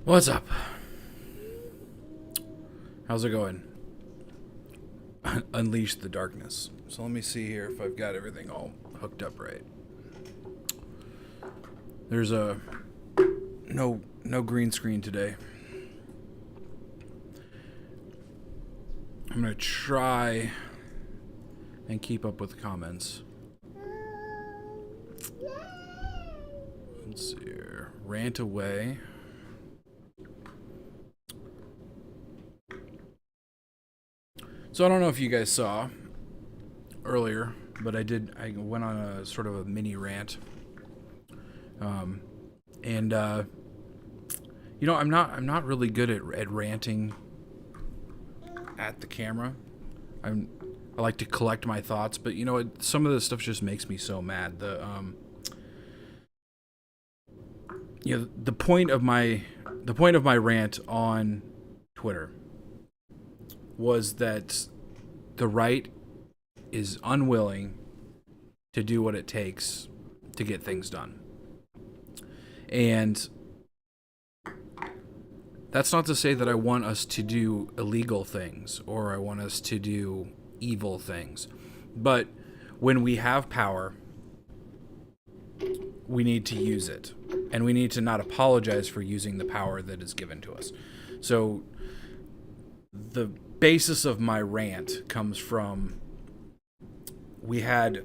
What's up? How's it going? Unleash the darkness. So let me see here if I've got everything all hooked up right. There's a no green screen today. I'm gonna try and keep up with the comments. Let's see here. Rant away. So I don't know if you guys saw earlier, but I went on a sort of a mini rant. I'm not really good at ranting at the camera. I like to collect my thoughts, but some of this stuff just makes me so mad. The point of my rant on Twitter was that the right is unwilling to do what it takes to get things done. And that's not to say that I want us to do illegal things or I want us to do evil things. But when we have power, we need to use it. And we need to not apologize for using the power that is given to us. So the basis of my rant comes from, we had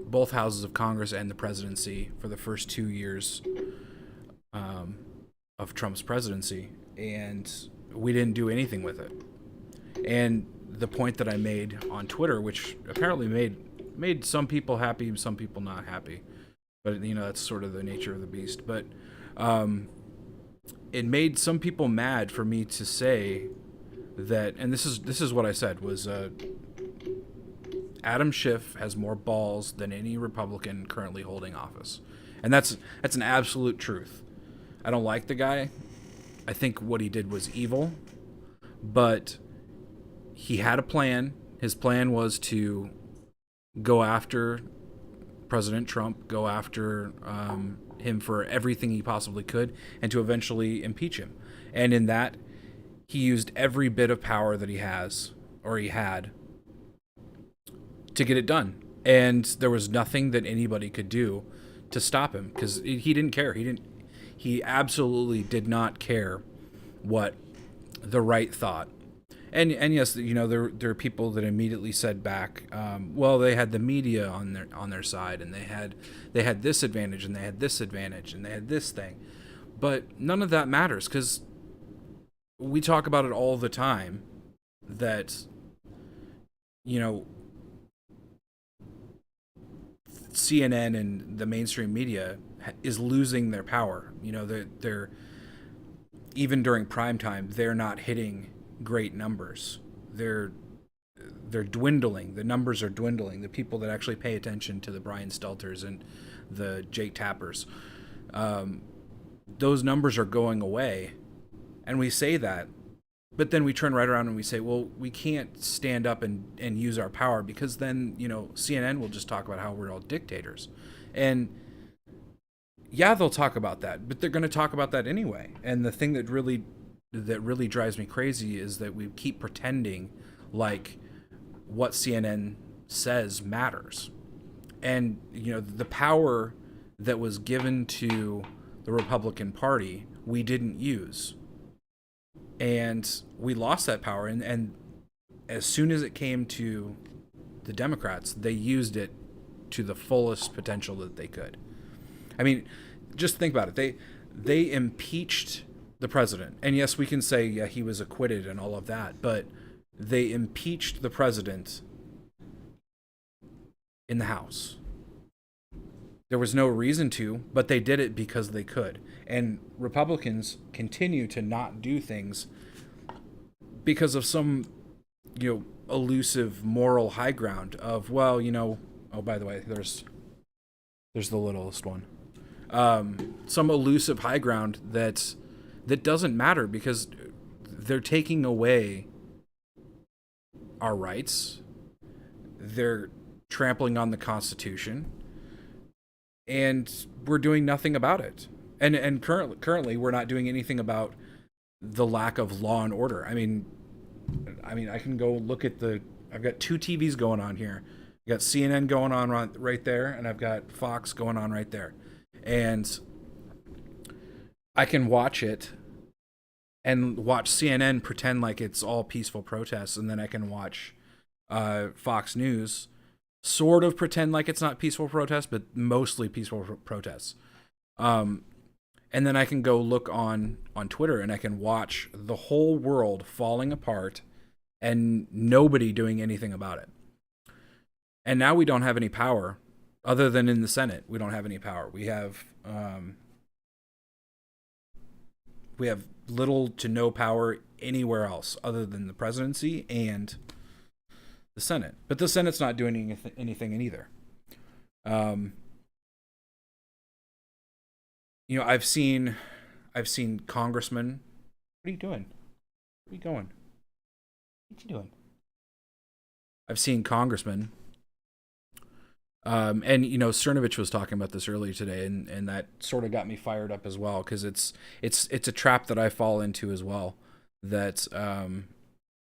both houses of Congress and the presidency for the first 2 years of Trump's presidency, and we didn't do anything with it. And the point that I made on Twitter, which apparently made some people happy, some people not happy, but that's sort of the nature of the beast. But it made some people mad for me to say that, and this is what I said, was Adam Schiff has more balls than any Republican currently holding office. And that's an absolute truth. I don't like the guy. I think what he did was evil, but he had a plan. His plan was to go after President Trump, go after him for everything he possibly could, and to eventually impeach him. And in that, he used every bit of power that he has, or he had, to get it done. And there was nothing that anybody could do to stop him, because he didn't care. He absolutely did not care what the right thought. And yes, there are people that immediately said back, well, they had the media on their side, and they had this advantage, and they had this advantage, and they had this thing. But none of that matters, because we talk about it all the time that CNN and the mainstream media is losing their power. They're even during prime time, they're not hitting great numbers. They're dwindling. The numbers are dwindling. The people that actually pay attention to the Brian Stelters and the Jake Tappers, those numbers are going away. And we say that, but then we turn right around and we say, well, we can't stand up and use our power, because then, CNN will just talk about how we're all dictators. And yeah, they'll talk about that, but they're going to talk about that anyway. And the thing that really drives me crazy is that we keep pretending like what CNN says matters. And, the power that was given to the Republican Party, we didn't use. And we lost that power. And as soon as it came to the Democrats, they used it to the fullest potential that they could. I mean, just think about it. They impeached the president. And yes, we can say, yeah, he was acquitted and all of that, but they impeached the president in the House. There was no reason to, but they did it because they could. And Republicans continue to not do things because of some, elusive moral high ground of, well, oh, by the way, there's the littlest one. Some elusive high ground that doesn't matter, because they're taking away our rights. They're trampling on the Constitution, and we're doing nothing about it. And currently we're not doing anything about the lack of law and order. I can go look at the. I've got two TVs going on here. I got CNN going on right there, and I've got Fox going on right there, and I can watch it and watch CNN pretend like it's all peaceful protests, and then I can watch Fox News sort of pretend like it's not peaceful protests, but mostly peaceful protests. Um, and then I can go look on Twitter and I can watch the whole world falling apart and nobody doing anything about it. And now we don't have any power other than in the Senate. We don't have any power. We have little to no power anywhere else other than the presidency and the Senate. But the Senate's not doing anything either. I've seen congressmen. What are you doing? Where are you going? What you doing? I've seen congressmen. And Cernovich was talking about this earlier today, and that sort of got me fired up as well, because it's a trap that I fall into as well. That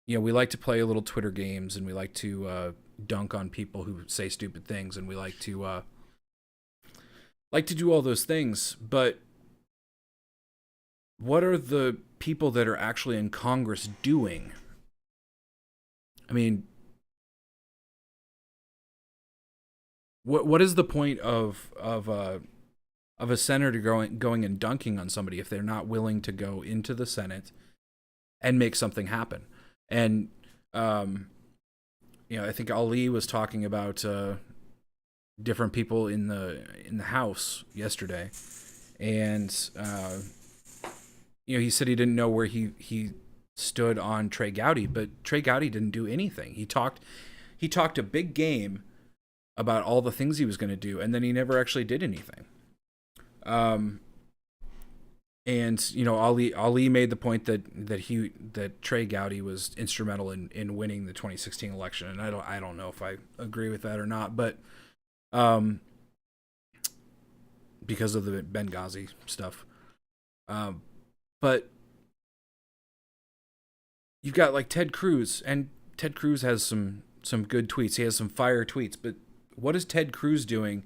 we like to play little Twitter games, and we like to dunk on people who say stupid things, and we like to do all those things. But what are the people that are actually in Congress doing? I mean, what is the point of a senator going and dunking on somebody if they're not willing to go into the Senate and make something happen? And I think Ali was talking about different people in the House yesterday, and he said he didn't know where he stood on Trey Gowdy, but Trey Gowdy didn't do anything. He talked a big game about all the things he was going to do, and then he never actually did anything. Ali made the point that Trey Gowdy was instrumental in winning the 2016 election, and I don't know if I agree with that or not, but because of the Benghazi stuff. But you've got like Ted Cruz, and Ted Cruz has some good tweets. He has some fire tweets, but what is Ted Cruz doing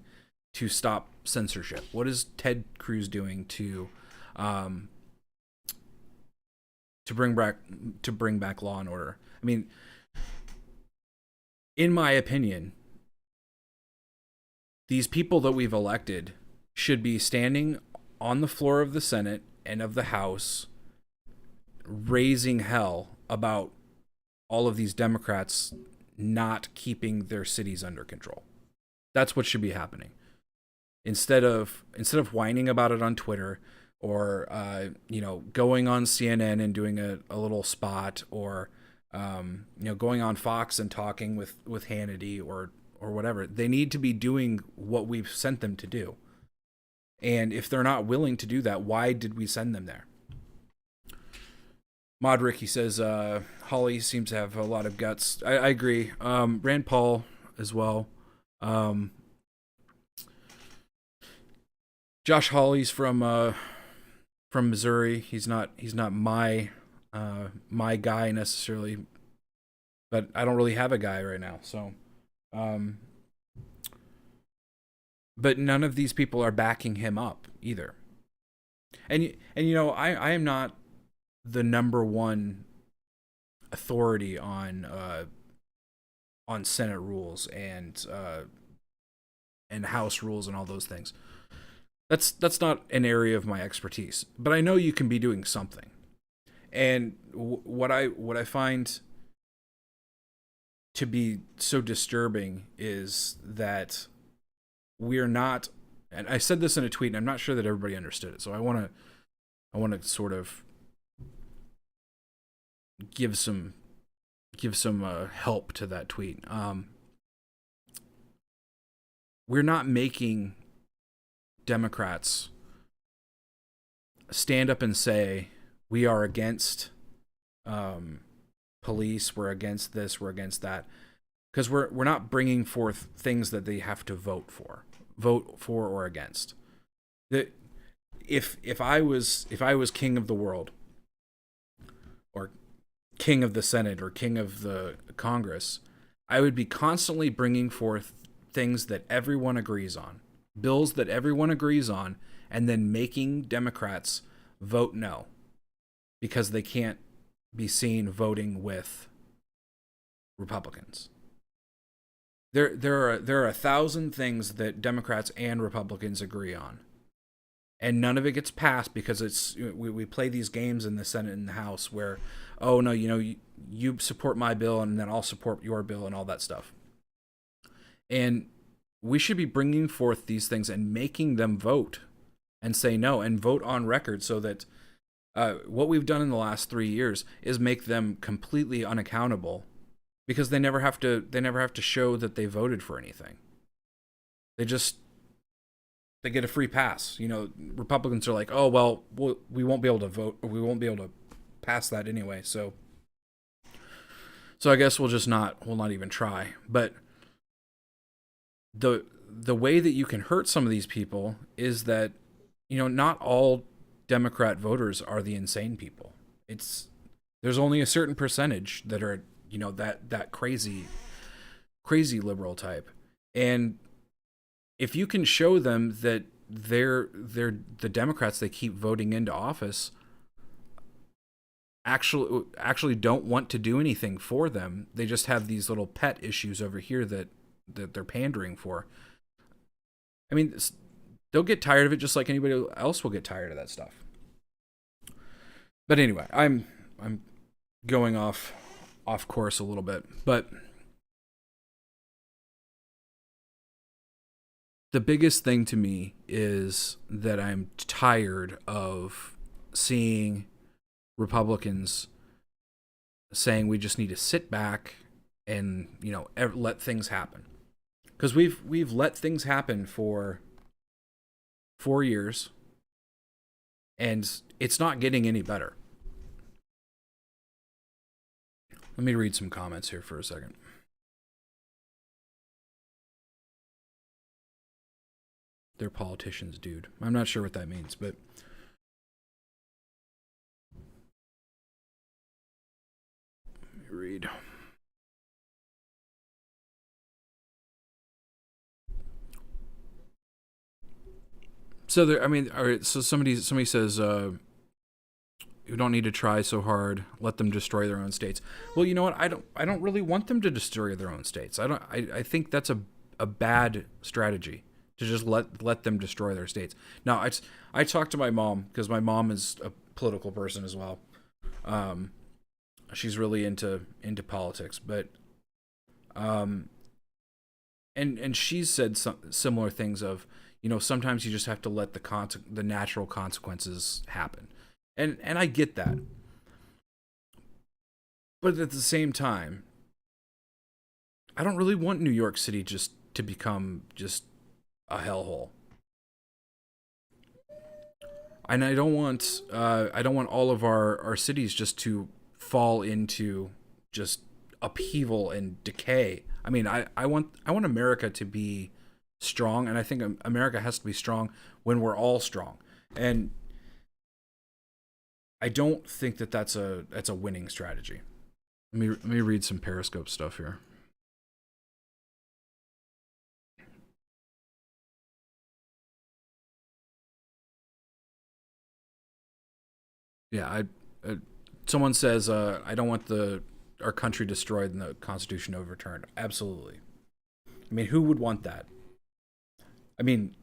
to stop censorship? What is Ted Cruz doing to bring back law and order? I mean, in my opinion, these people that we've elected should be standing on the floor of the Senate and of the House, raising hell about all of these Democrats not keeping their cities under control. That's what should be happening. Instead of whining about it on Twitter, or going on CNN and doing a little spot, or going on Fox and talking with Hannity or whatever. They need to be doing what we've sent them to do. And if they're not willing to do that, why did we send them there? Modrick, he says, Hawley seems to have a lot of guts. I agree. Rand Paul as well. Josh Hawley's from Missouri. He's not my guy necessarily, but I don't really have a guy right now. So, but none of these people are backing him up either. And I am not the number one authority on Senate rules and House rules and all those things. That's not an area of my expertise, but I know you can be doing something. And what I find to be so disturbing is that we're not, and I said this in a tweet, and I'm not sure that everybody understood it. So I want to sort of give some help to that tweet. We're not making Democrats stand up and say we are against police, we're against this, we're against that, because we're not bringing forth things that they have to vote for or against. That if I was king of the world king of the Senate or king of the Congress, I would be constantly bringing forth things that everyone agrees on, bills that everyone agrees on, and then making Democrats vote no because they can't be seen voting with Republicans. There are 1,000 things that Democrats and Republicans agree on, and none of it gets passed because we play these games in the Senate and the House where, oh no, you support my bill and then I'll support your bill and all that stuff. And we should be bringing forth these things and making them vote and say no and vote on record so that what we've done in the last 3 years is make them completely unaccountable because they never have to show that they voted for anything. They get a free pass. Republicans are like, oh well, we won't be able to vote, or we won't be able to pass that anyway. So I guess we'll not even try. But the way that you can hurt some of these people is that not all Democrat voters are the insane people. There's only a certain percentage that are that crazy liberal type, and if you can show them that they're the Democrats they keep voting into office actually don't want to do anything for them, they just have these little pet issues over here that they're pandering for. I mean, they'll get tired of it just like anybody else will get tired of that stuff. But anyway, I'm going off course a little bit, but the biggest thing to me is that I'm tired of seeing Republicans saying we just need to sit back and let things happen, because we've let things happen for 4 years and it's not getting any better. Let me read some comments here for a second. They're politicians, dude. I'm not sure what that means, but let me read. So all right. So somebody says, you don't need to try so hard. Let them destroy their own states. Well, you know what? I don't really want them to destroy their own states. I think that's a bad strategy to just let them destroy their states. Now, I talked to my mom because my mom is a political person as well. She's really into politics, but and she's said similar things of, sometimes you just have to let the natural consequences happen. And I get that. But at the same time, I don't really want New York City just to become just a hellhole. And I don't want all of our cities just to fall into just upheaval and decay. I mean, I want America to be strong, and I think America has to be strong when we're all strong. And I don't think that's a winning strategy. Let me read some Periscope stuff here. Yeah, someone says I don't want our country destroyed and the Constitution overturned. Absolutely. I mean, who would want that? I mean,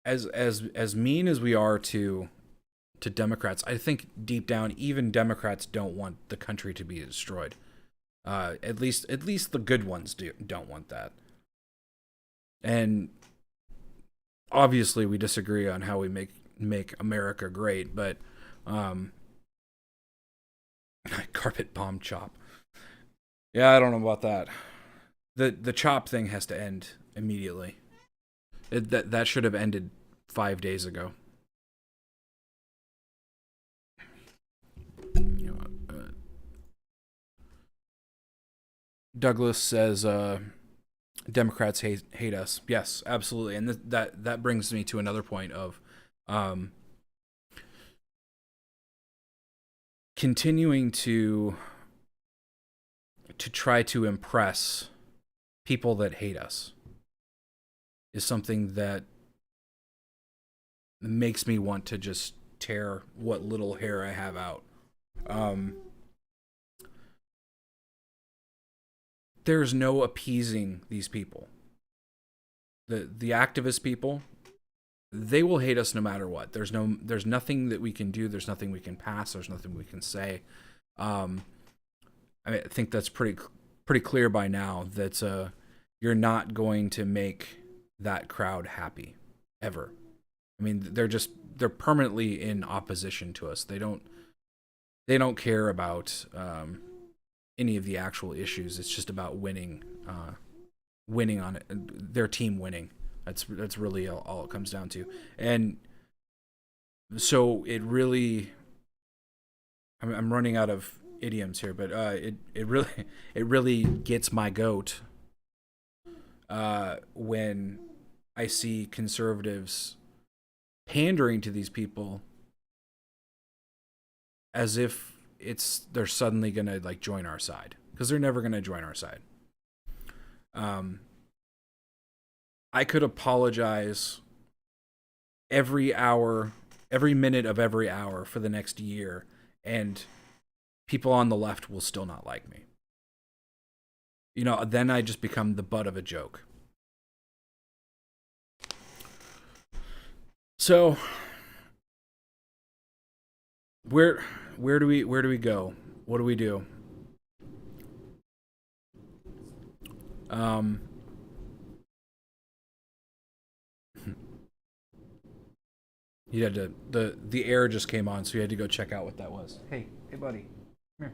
as mean as we are to Democrats, I think deep down even Democrats don't want the country to be destroyed. At least the good ones don't want that. And obviously we disagree on how we make America great, but carpet bomb chop. Yeah, I don't know about that. The chop thing has to end immediately. That should have ended 5 days ago. Douglas says Democrats hate us. Yes, absolutely, and that brings me to another point of continuing to try to impress people that hate us is something that makes me want to just tear what little hair I have out. There's no appeasing these people. The activist people, they will hate us no matter what. There's nothing that we can do. There's nothing we can pass. There's nothing we can say. I think that's pretty clear by now that you're not going to make that crowd happy ever. I mean, they're permanently in opposition to us. They don't care about any of the actual issues. It's just about winning on it, their team winning. That's really all it comes down to. And so it really, I'm running out of idioms here, but it really gets my goat when I see conservatives pandering to these people as if they're suddenly gonna like join our side, because they're never gonna join our side. I could apologize every hour, every minute of every hour for the next year, and people on the left will still not like me. Then I just become the butt of a joke. So where do we go? What do we do? You had to the air just came on, so you had to go check out what that was. Hey buddy. Come here.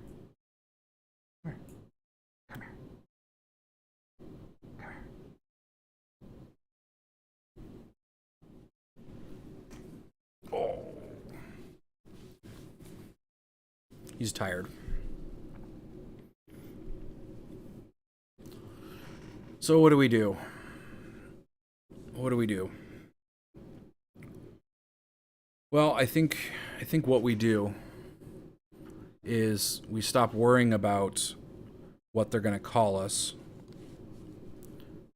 Come here. Come here. Come here. Oh. He's tired. So what do we do? What do we do? Well, I think what we do is we stop worrying about what they're going to call us,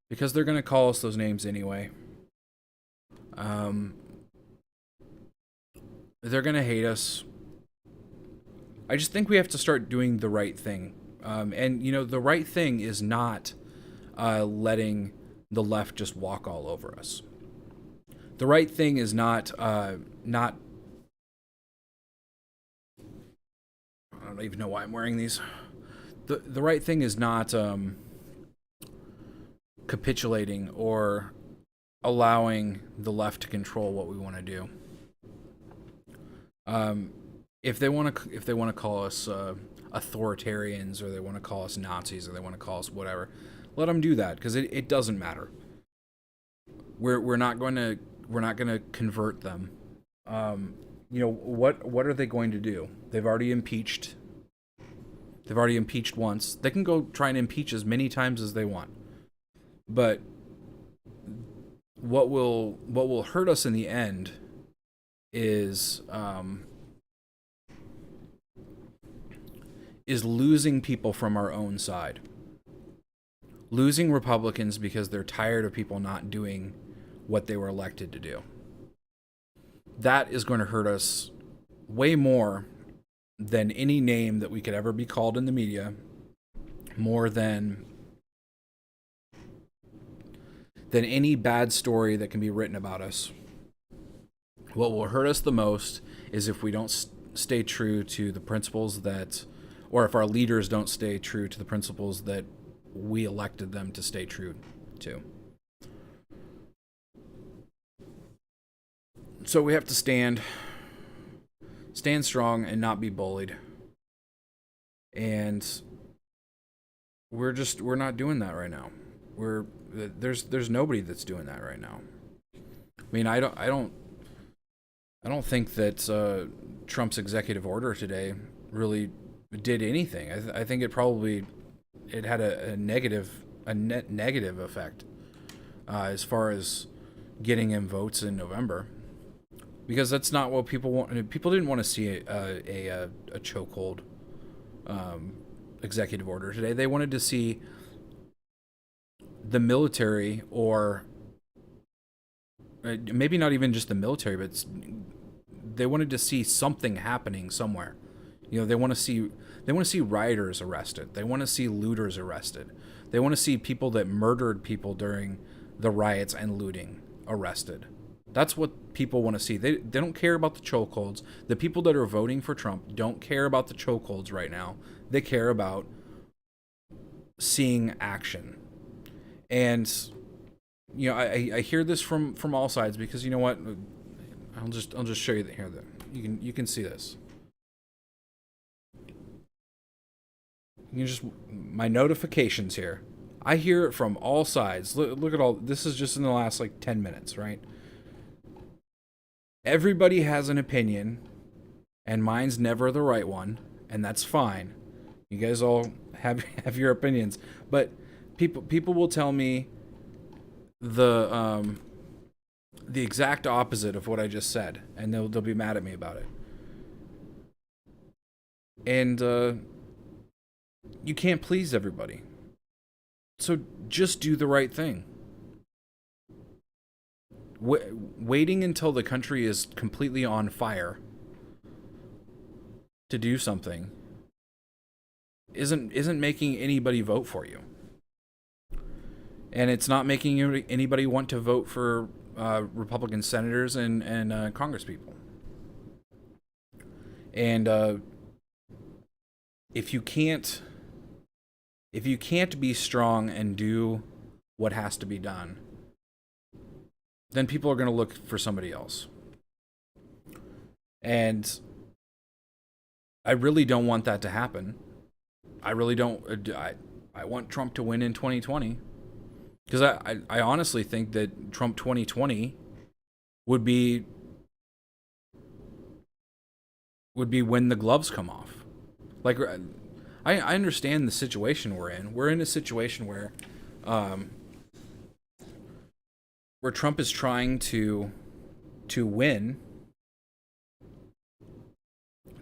because they're going to call us those names anyway. They're going to hate us. I just think we have to start doing the right thing. And, the right thing is not letting the left just walk all over us. The right thing is not I don't even know why I'm wearing these. The right thing is not capitulating or allowing the left to control what we want to do. If they want to call us authoritarians, or they want to call us Nazis, or they want to call us whatever, let them do that, because it doesn't matter. We're not going to convert them. What are they going to do? They've already impeached once. They can go try and impeach as many times as they want. But what will hurt us in the end is losing people from our own side. Losing Republicans because they're tired of people not doing what they were elected to do. That is going to hurt us way more than any name that we could ever be called in the media, more than any bad story that can be written about us. What will hurt us the most is if we don't stay true to the principles or if our leaders don't stay true to the principles that we elected them to stay true to. So we have to stand strong and not be bullied. And we're not doing that right now. There's nobody that's doing that right now. I mean, I don't think that Trump's executive order today really did anything. I think it had a net negative effect as far as getting him votes in November. because that's not what people want. People didn't want to see a chokehold executive order today. They wanted to see the military, or maybe not even just the military, but they wanted to see something happening somewhere. You know, they want to see rioters arrested. They want to see looters arrested. They want to see people that murdered people during the riots and looting arrested. That's what people want to see. They don't care about the chokeholds. The people that are voting for Trump don't care about the chokeholds right now. They care about seeing action. And you know, I hear this from all sides, because you know what? I'll just show you here that you can see this. You can just, my notifications here, I hear it from all sides. Look at all this. Is just in the last like 10 minutes, right? Everybody has an opinion, and mine's never the right one, and that's fine. You guys all have your opinions, but people will tell me the exact opposite of what I just said, and they'll be mad at me about it. And you can't please everybody. So just do the right thing. Waiting until the country is completely on fire to do something isn't making anybody vote for you. And it's not making anybody want to vote for Republican senators and congresspeople. And if you can't be strong and do what has to be done, then people are going to look for somebody else. And I really don't want that to happen. I really don't. I want Trump to win in 2020. Because I honestly think that Trump 2020 would be when the gloves come off. Like, I understand the situation we're in. We're in a situation where Trump is trying to win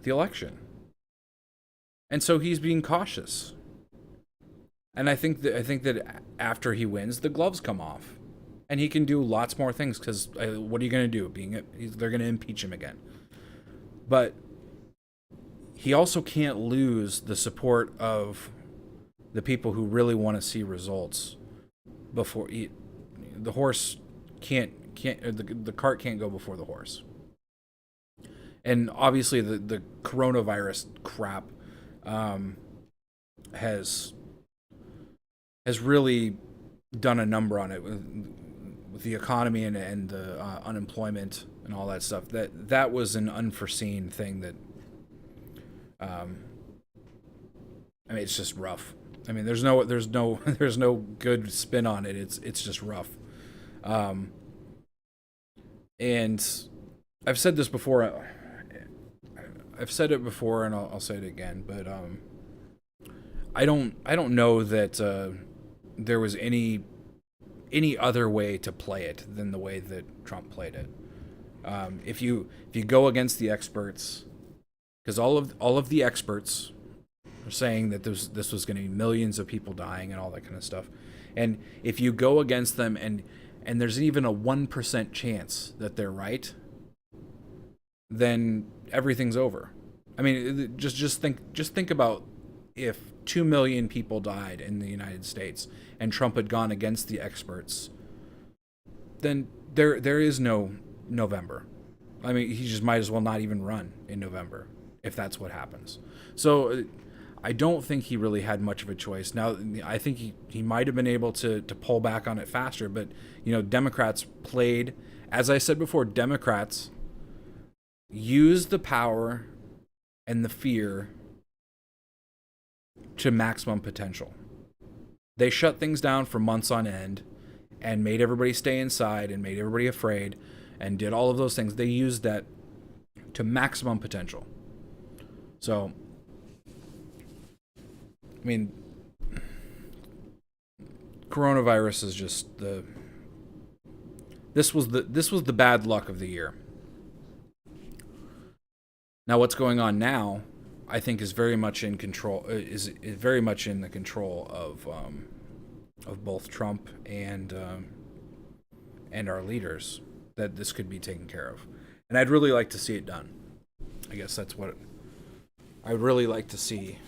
the election, and so he's being cautious. And I think that after he wins, the gloves come off, and he can do lots more things. Because what are you going to do? They're going to impeach him again. But he also can't lose the support of the people who really want to see results before the horse the cart can't go before the horse. And obviously the coronavirus crap has really done a number on it with the economy and the unemployment and all that stuff. That was an unforeseen thing that I mean, it's just rough. I mean, there's no good spin on it. It's just rough. And I've said this before. I've said it before, and I'll say it again. But I don't know that there was any other way to play it than the way that Trump played it. If you go against the experts, because all of the experts are saying that this was going to be millions of people dying and all that kind of stuff, and if you go against them and there's even a 1% chance that they're right, then everything's over. I mean, just think about if 2 million people died in the United States and Trump had gone against the experts, then there is no November. I mean, he just might as well not even run in November if that's what happens. So I don't think he really had much of a choice. Now, I think he might have been able to pull back on it faster, but Democrats played, as I said before, Democrats used the power and the fear to maximum potential. They shut things down for months on end and made everybody stay inside and made everybody afraid and did all of those things. They used that to maximum potential. So, I mean, coronavirus is just this was the bad luck of the year. Now, what's going on now, I think, is very much in control. Is very much in the control of both Trump and our leaders. That this could be taken care of, and I'd really like to see it done. I guess that's what I would really like to see.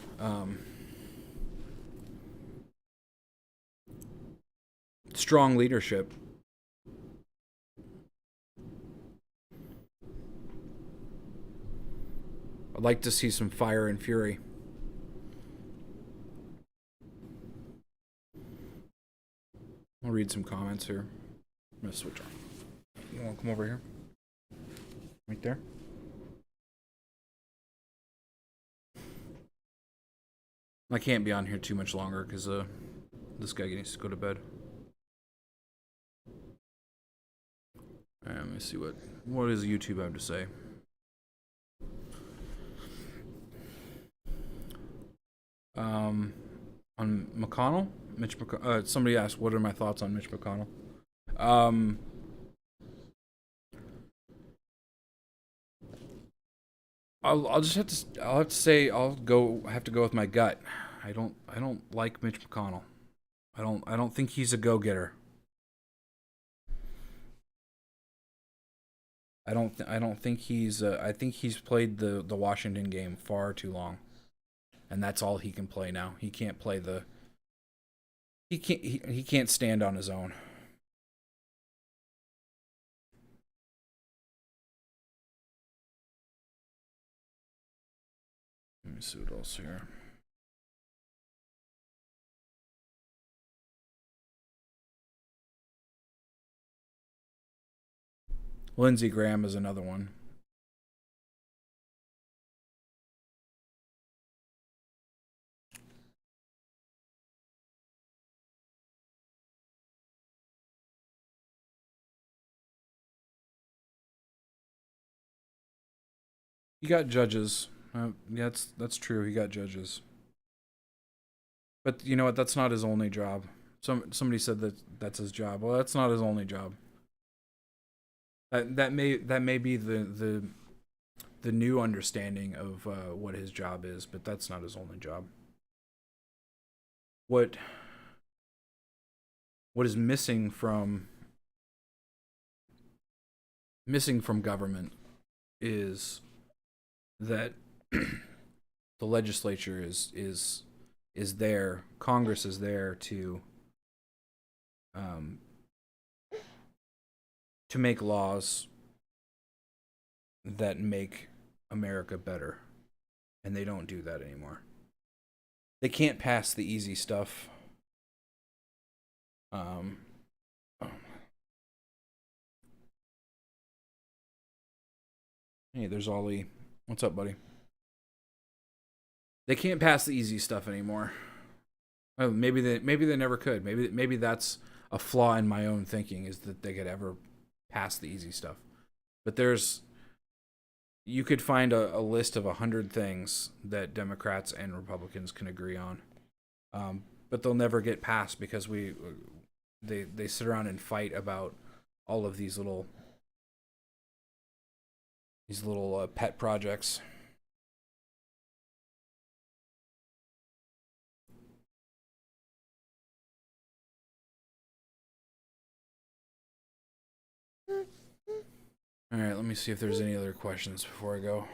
Strong leadership. I'd like to see some fire and fury. I'll read some comments here. I'm gonna switch on. You want to come over here? Right there? I can't be on here too much longer because this guy needs to go to bed. All right, let me see what does YouTube have to say. On McConnell, somebody asked, "What are my thoughts on Mitch McConnell?" I'll just have to say have to go with my gut. I don't like Mitch McConnell. I don't think he's a go-getter. I don't think he's I think he's played the Washington game far too long. And that's all he can play now. He can't play he can't stand on his own. Let me see what else here. Lindsey Graham is another one. He got judges. Yeah, that's true. He got judges. But you know what? That's not his only job. Somebody said that's his job. Well, that's not his only job. That may be the new understanding of what his job is, but that's not his only job. What is missing from government is that the legislature is there, Congress is there to make laws that make America better, and they don't do that anymore. They can't pass the easy stuff. Hey, there's Ollie. What's up, buddy? They can't pass the easy stuff anymore. Oh, maybe they never could. Maybe that's a flaw in my own thinking, is that they could ever pass the easy stuff. But you could find a list of 100 things that Democrats and Republicans can agree on, but they'll never get passed because they sit around and fight about all of these little pet projects. All right, let me see if there's any other questions before I go.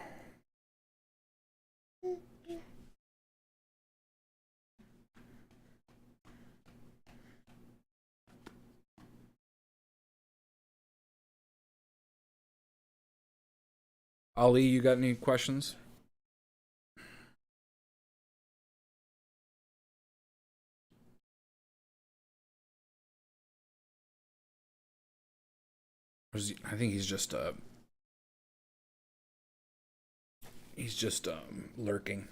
Ali, you got any questions? I think he's just lurking.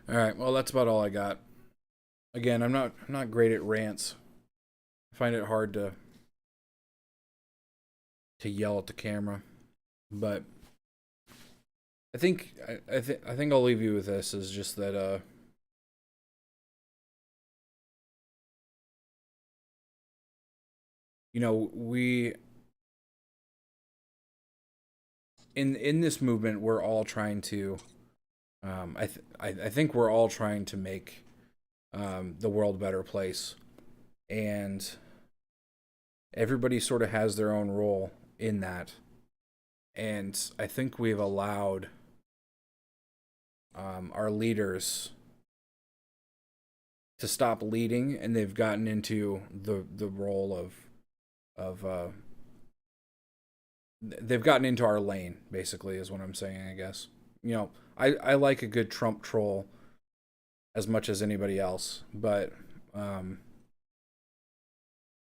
All right, well, that's about all I got. Again, I'm not great at rants. I find it hard to yell at the camera. But I think I think I'll leave you with this, is just that you know, we in this movement, we're all trying to I think we're all trying to make the world a better place, and everybody sort of has their own role in that. And I think we've allowed our leaders to stop leading, and they've gotten into the role of they've gotten into our lane, basically, is what I'm saying, I guess. You know, I like a good Trump troll as much as anybody else, but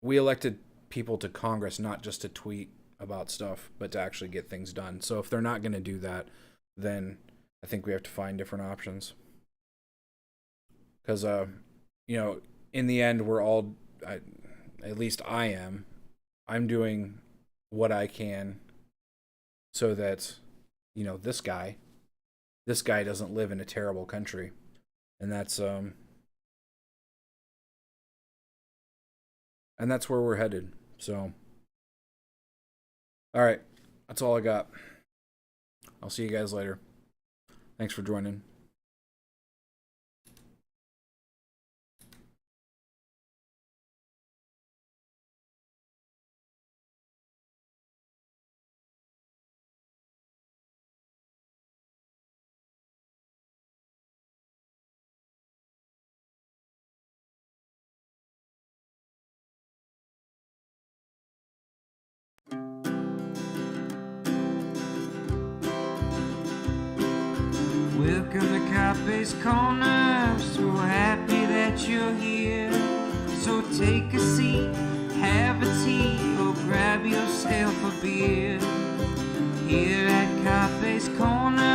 we elected people to Congress not just to tweet about stuff, but to actually get things done. So if they're not going to do that, then I think we have to find different options. Because, you know, in the end, we're all, at least I'm doing what I can so that, you know, this guy doesn't live in a terrible country. And that's where we're headed. So, all right, that's all I got. I'll see you guys later. Thanks for joining. Welcome to Carpe's Corner, so happy that you're here. So take a seat, have a tea, or grab yourself a beer. Here at Carpe's Corner,